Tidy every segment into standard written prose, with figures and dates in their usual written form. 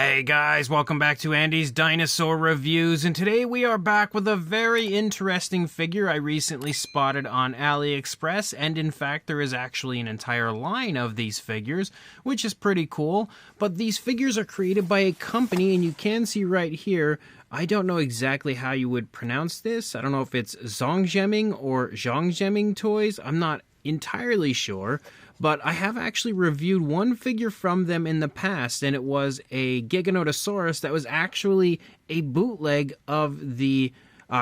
Hey guys, welcome back to Andy's Dinosaur Reviews, and today we are back with a very interesting figure I recently spotted on AliExpress, and in fact there is actually an entire line of these figures, which is pretty cool. But these figures are created by a company, and you can see right here, I don't know exactly how you would pronounce this. I don't know if it's Zhong Jieming or Zhong Jieming Toys. I'm not entirely sure. But I have actually reviewed one figure from them in the past, and it was a Giganotosaurus that was actually a bootleg of the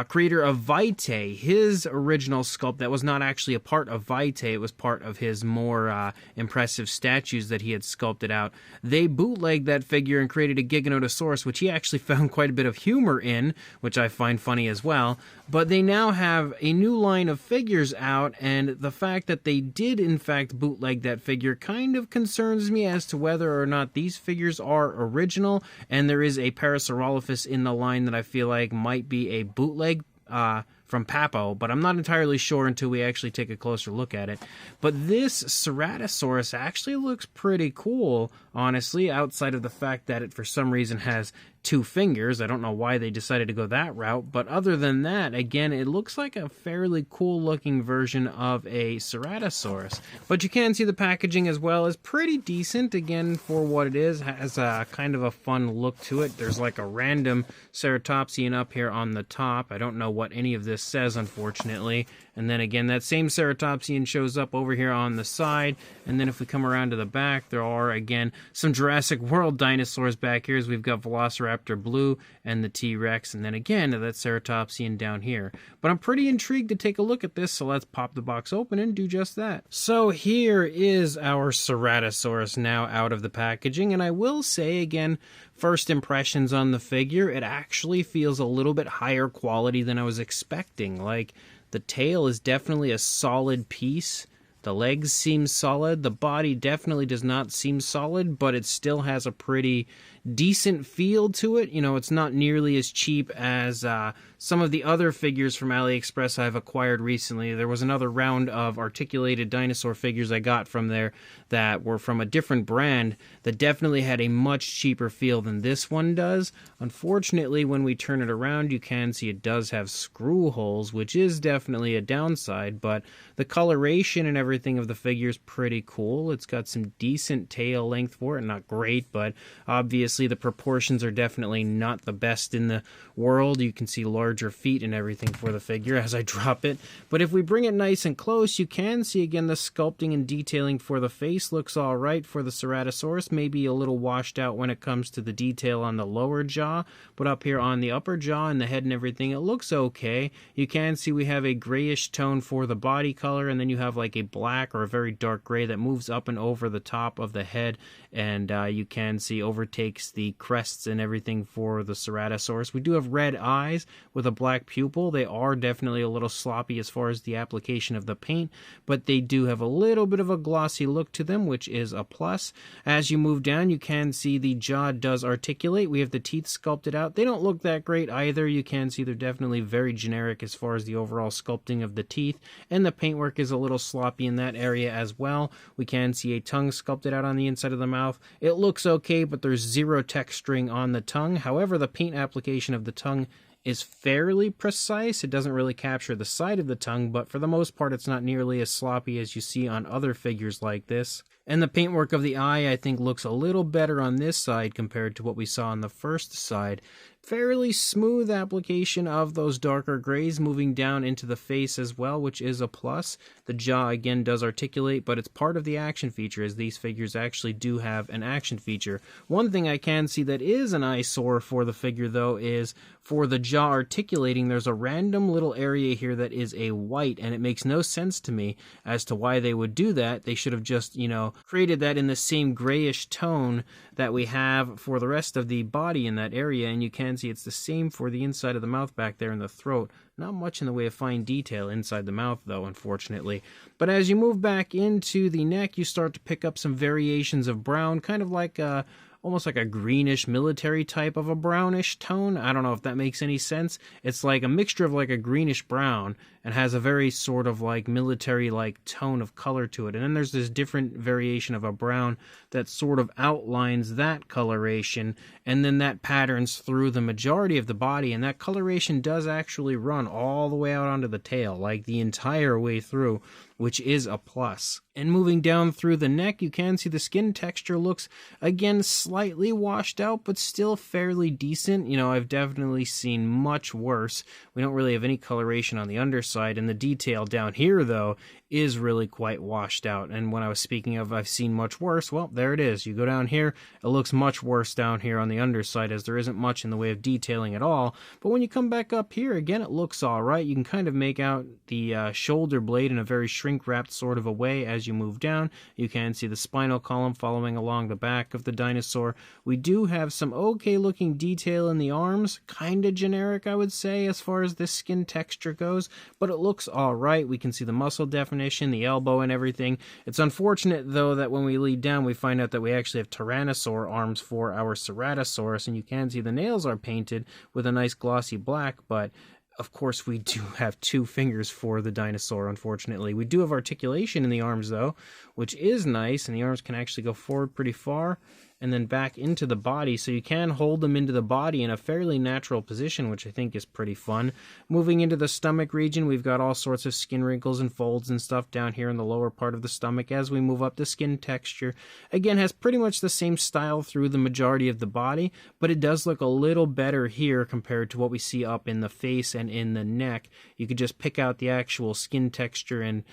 creator of Vitae, his original sculpt that was not actually a part of Vitae, it was part of his more impressive statues that he had sculpted out. They bootlegged that figure and created a Giganotosaurus, which he actually found quite a bit of humor in, which I find funny as well. But they now have a new line of figures out, and the fact that they did in fact bootleg that figure kind of concerns me as to whether or not these figures are original, and there is a Parasaurolophus in the line that I feel like might be a bootleg from Papo, but I'm not entirely sure until we actually take a closer look at it. But this Ceratosaurus actually looks pretty cool, honestly, outside of the fact that it for some reason has two fingers. I don't know why they decided to go that route, but other than that, again, it looks like a fairly cool looking version of a Ceratosaurus. But you can see the packaging as well is pretty decent, again, for what it is. It has a kind of a fun look to it. There's like a random ceratopsian up here on the top. I don't know what any of this says, unfortunately. And then again, that same ceratopsian shows up over here on the side. And then if we come around to the back, there are, again, some Jurassic World dinosaurs back here, as we've got Velociraptor Blue and the T-Rex, and then again, that ceratopsian down here. But I'm pretty intrigued to take a look at this, so let's pop the box open and do just that. So here is our Ceratosaurus now out of the packaging, and I will say, again, first impressions on the figure, it actually feels a little bit higher quality than I was expecting. Like, the tail is definitely a solid piece. The legs seem solid. The body definitely does not seem solid, but it still has a pretty decent feel to it. You know, it's not nearly as cheap as some of the other figures from AliExpress I've acquired recently. There was another round of articulated dinosaur figures I got from there that were from a different brand that definitely had a much cheaper feel than this one does. Unfortunately, when we turn it around, you can see it does have screw holes, which is definitely a downside, but the coloration and everything of the figure is pretty cool. It's got some decent tail length for it, not great, but obviously the proportions are definitely not the best in the world. You can see larger feet and everything for the figure as I drop it. But if we bring it nice and close, you can see again the sculpting and detailing for the face looks all right for the Ceratosaurus. Maybe a little washed out when it comes to the detail on the lower jaw, but up here on the upper jaw and the head and everything, it looks okay. You can see we have a grayish tone for the body color, and then you have like a black or a very dark gray that moves up and over the top of the head, and you can see overtakes the crests and everything for the Ceratosaurus. We do have red eyes with a black pupil. They are definitely a little sloppy as far as the application of the paint, but they do have a little bit of a glossy look to them, which is a plus. As you move down, you can see the jaw does articulate. We have the teeth sculpted out. They don't look that great either. You can see they're definitely very generic as far as the overall sculpting of the teeth, and the paintwork is a little sloppy in that area as well. We can see a tongue sculpted out on the inside of the mouth. It looks okay, but there's zero texturing on the tongue. However, the paint application of the tongue is fairly precise. It doesn't really capture the side of the tongue, but for the most part, it's not nearly as sloppy as you see on other figures like this. And the paintwork of the eye, I think, looks a little better on this side compared to what we saw on the first side. Fairly smooth application of those darker grays moving down into the face as well, which is a plus. The jaw, again, does articulate, but it's part of the action feature, as these figures actually do have an action feature. One thing I can see that is an eyesore for the figure, though, is for the jaw articulating, there's a random little area here that is a white, and it makes no sense to me as to why they would do that. They should have just, created that in the same grayish tone that we have for the rest of the body in that area, and you can see it's the same for the inside of the mouth back there in the throat. Not much in the way of fine detail inside the mouth, though, unfortunately. But as you move back into the neck, you start to pick up some variations of brown, kind of like a almost like a greenish military type of a brownish tone. I don't know if that makes any sense. It's like a mixture of like a greenish brown and has a very sort of like military like tone of color to it. And then there's this different variation of a brown that sort of outlines that coloration, and then that patterns through the majority of the body, and that coloration does actually run all the way out onto the tail, like the entire way through, which is a plus. And moving down through the neck, you can see the skin texture looks, again, slightly washed out, but still fairly decent. You know, I've definitely seen much worse. We don't really have any coloration on the underside, and the detail down here, though, is really quite washed out. And when I was speaking of I've seen much worse, well, there it is. You go down here, it looks much worse down here on the underside, as there isn't much in the way of detailing at all. But when you come back up here, again, it looks all right. You can kind of make out the shoulder blade in a very shrink-wrapped sort of a way as you move down. You can see the spinal column following along the back of the dinosaur. We do have some okay-looking detail in the arms, kind of generic, I would say, as far as this skin texture goes, but it looks all right. We can see the muscle definition, the elbow, and everything. It's unfortunate, though, that when we lead down, we find out that we actually have Tyrannosaur arms for our Ceratosaurus, and you can see the nails are painted with a nice glossy black, but of course, we do have 2 fingers for the dinosaur, unfortunately. We do have articulation in the arms, though, which is nice, and the arms can actually go forward pretty far and then back into the body, so you can hold them into the body in a fairly natural position, which I think is pretty fun. Moving into the stomach region, we've got all sorts of skin wrinkles and folds and stuff down here in the lower part of the stomach. As we move up, the skin texture, again, has pretty much the same style through the majority of the body, but it does look a little better here compared to what we see up in the face and in the neck. You could just pick out the actual skin texture and,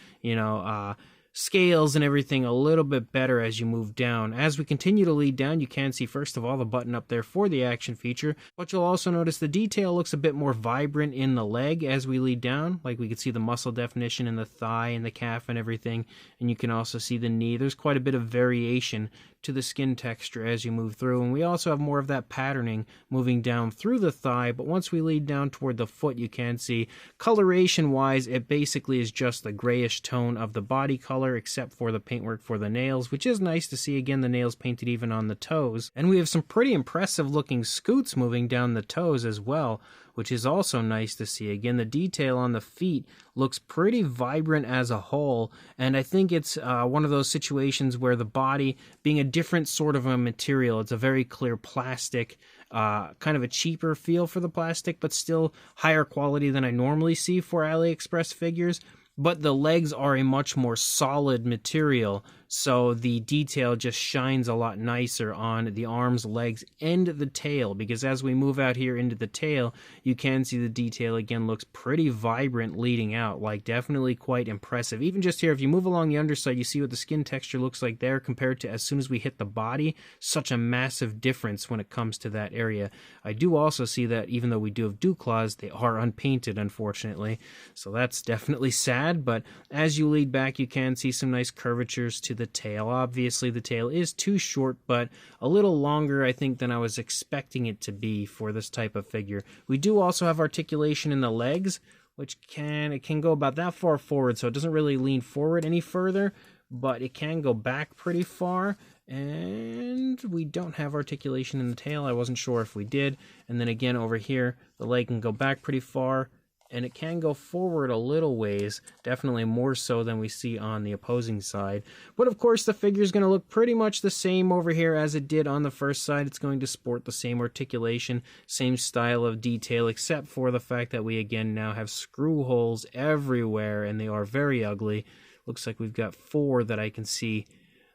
scales and everything a little bit better as you move down. As we continue to lead down, you can see first of all the button up there for the action feature, but you'll also notice the detail looks a bit more vibrant in the leg as we lead down. Like we can see the muscle definition in the thigh and the calf and everything, and you can also see the knee. There's quite a bit of variation to the skin texture as you move through, and we also have more of that patterning moving down through the thigh. But once we lead down toward the foot, you can see coloration wise it basically is just the grayish tone of the body color, except for the paintwork for the nails, which is nice to see. Again, the nails painted even on the toes, and we have some pretty impressive looking scoots moving down the toes as well, which is also nice to see. Again, the detail on the feet looks pretty vibrant as a whole, and I think it's one of those situations where the body, being a different sort of a material, it's a very clear plastic, kind of a cheaper feel for the plastic, but still higher quality than I normally see for AliExpress figures. But the legs are a much more solid material, so the detail just shines a lot nicer on the arms, legs, and the tail, because as we move out here into the tail, you can see the detail again looks pretty vibrant leading out, like definitely quite impressive. Even just here, if you move along the underside, you see what the skin texture looks like there compared to as soon as we hit the body. Such a massive difference when it comes to that area. I do also see that even though we do have dew claws, they are unpainted, unfortunately, so that's definitely sad. But as you lead back, you can see some nice curvatures to the tail. Obviously, the tail is too short, but a little longer, I think, than I was expecting it to be for this type of figure. We do also have articulation in the legs, which can go about that far forward, so it doesn't really lean forward any further, but it can go back pretty far. And we don't have articulation in the tail. I wasn't sure if we did. And then again over here, the leg can go back pretty far, and it can go forward a little ways, definitely more so than we see on the opposing side. But of course, the figure is going to look pretty much the same over here as it did on the first side. It's going to sport the same articulation, same style of detail, except for the fact that we again now have screw holes everywhere, and they are very ugly. Looks like we've got 4 that I can see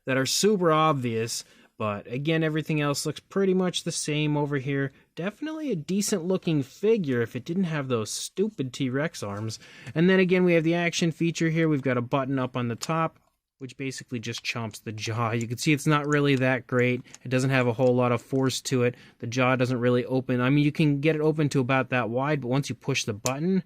that are super obvious. But again, everything else looks pretty much the same over here. Definitely a decent looking figure if it didn't have those stupid T-Rex arms. And then again, we have the action feature here. We've got a button up on the top, which basically just chomps the jaw. You can see it's not really that great. It doesn't have a whole lot of force to it. The jaw doesn't really open. I mean, you can get it open to about that wide, but once you push the button,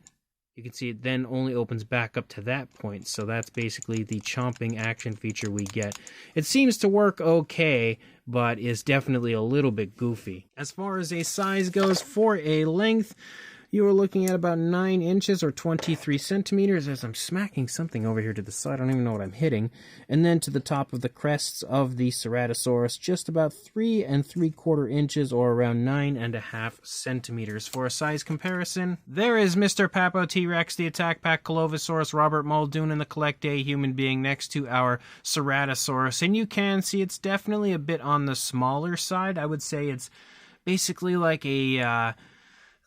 you can see it then only opens back up to that point. So that's basically the chomping action feature we get. It seems to work okay, but is definitely a little bit goofy. As far as a size goes, for a length, you are looking at about 9 inches or 23 centimeters, as I'm smacking something over here to the side. I don't even know what I'm hitting. And then to the top of the crests of the Ceratosaurus, just about 3 3/4 inches or around 9.5 centimeters. For a size comparison, there is Mr. Papo T-Rex, the Attack Pack Colovosaurus, Robert Muldoon, and the Collect Day human being next to our Ceratosaurus. And you can see it's definitely a bit on the smaller side. I would say it's basically like a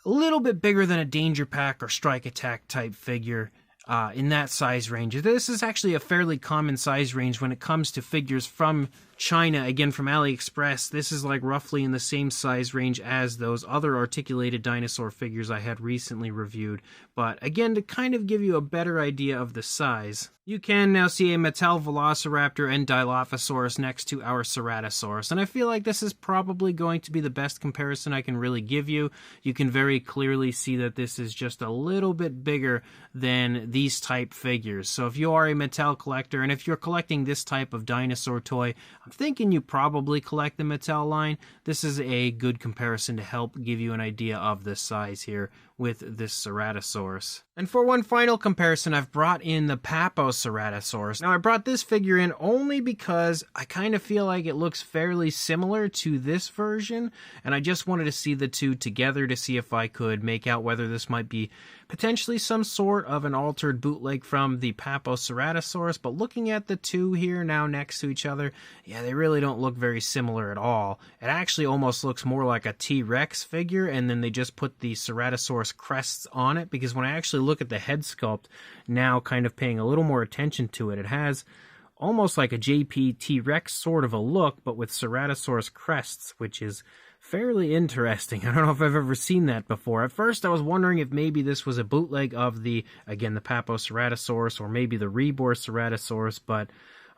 little bit bigger than a Danger Pack or Strike Attack type figure in that size range. This is actually a fairly common size range when it comes to figures from China, again from AliExpress. This is like roughly in the same size range as those other articulated dinosaur figures I had recently reviewed. But again, to kind of give you a better idea of the size, you can now see a Mattel Velociraptor and Dilophosaurus next to our Ceratosaurus. And I feel like this is probably going to be the best comparison I can really give you. You can very clearly see that this is just a little bit bigger than these type figures. So if you are a Mattel collector, and if you're collecting this type of dinosaur toy, I'm thinking you probably collect the Mattel line. This is a good comparison to help give you an idea of the size here with this Ceratosaurus. And for one final comparison, I've brought in the Papo Ceratosaurus. Now, I brought this figure in only because I kind of feel like it looks fairly similar to this version, and I just wanted to see the two together to see if I could make out whether this might be potentially some sort of an altered bootleg from the Papo Ceratosaurus. But looking at the two here now next to each other, yeah, they really don't look very similar at all. It actually almost looks more like a T-Rex figure, and then they just put the Ceratosaurus crests on it, because when I actually look at the head sculpt now, kind of paying a little more attention to it, it has almost like a JP T-Rex sort of a look, but with Ceratosaurus crests, which is fairly interesting. I don't know if I've ever seen that before. At first I was wondering if maybe this was a bootleg of the Papo Ceratosaurus, or maybe the Rebor Ceratosaurus, but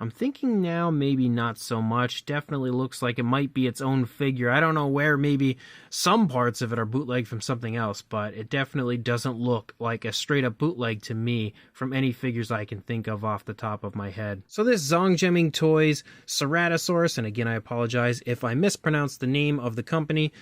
I'm thinking now maybe not so much. Definitely looks like it might be its own figure. I don't know where, maybe some parts of it are bootleg from something else, but it definitely doesn't look like a straight up bootleg to me from any figures I can think of off the top of my head. So this Zhong Jieming Toys Ceratosaurus, and again I apologize if I mispronounced the name of the company,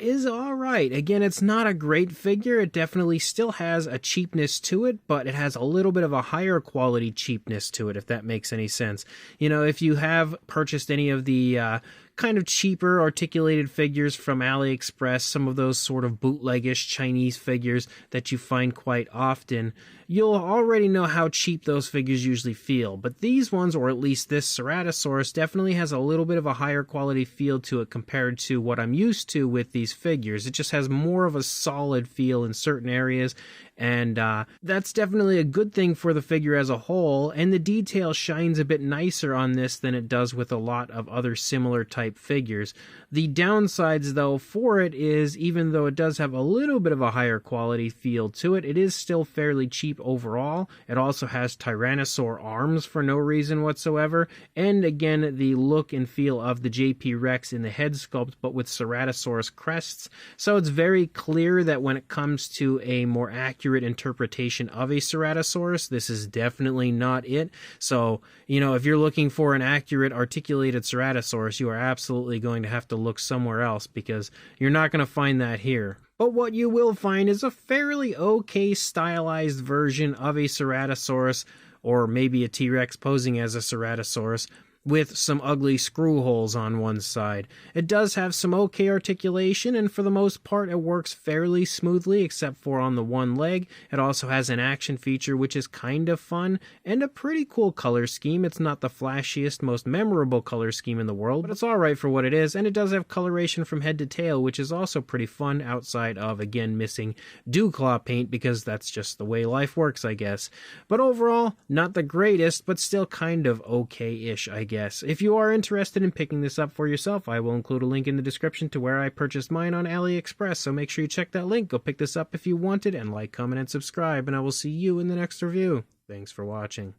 is alright. Again, it's not a great figure. It definitely still has a cheapness to it, but it has a little bit of a higher quality cheapness to it, if that makes any sense. You know, if you have purchased any of the kind of cheaper articulated figures from AliExpress, some of those sort of bootleggish Chinese figures that you find quite often, you'll already know how cheap those figures usually feel. But these ones, or at least this Ceratosaurus, definitely has a little bit of a higher quality feel to it compared to what I'm used to with these figures. It just has more of a solid feel in certain areas, and that's definitely a good thing for the figure as a whole, and the detail shines a bit nicer on this than it does with a lot of other similar type figures. The downsides, though, for it is, even though it does have a little bit of a higher quality feel to it, it is still fairly cheap overall. It also has Tyrannosaur arms for no reason whatsoever, and again, the look and feel of the JP Rex in the head sculpt, but with Ceratosaurus crests. So it's very clear that when it comes to a more accurate interpretation of a Ceratosaurus, this is definitely not it. So, you know, if you're looking for an accurate articulated Ceratosaurus, you are absolutely going to have to look somewhere else, because you're not going to find that here. But what you will find is a fairly okay stylized version of a Ceratosaurus, or maybe a T-Rex posing as a Ceratosaurus, with some ugly screw holes on one side. It does have some okay articulation, and for the most part it works fairly smoothly, except for on the one leg. It also has an action feature, which is kind of fun, and a pretty cool color scheme. It's not the flashiest, most memorable color scheme in the world, but it's alright for what it is, and it does have coloration from head to tail, which is also pretty fun, outside of, again, missing Dew-Claw paint, because that's just the way life works, I guess. But overall, not the greatest, but still kind of okay-ish, I guess. If you are interested in picking this up for yourself, I will include a link in the description to where I purchased mine on AliExpress, so make sure you check that link. Go pick this up if you want it, and like, comment, and subscribe, and I will see you in the next review. Thanks for watching.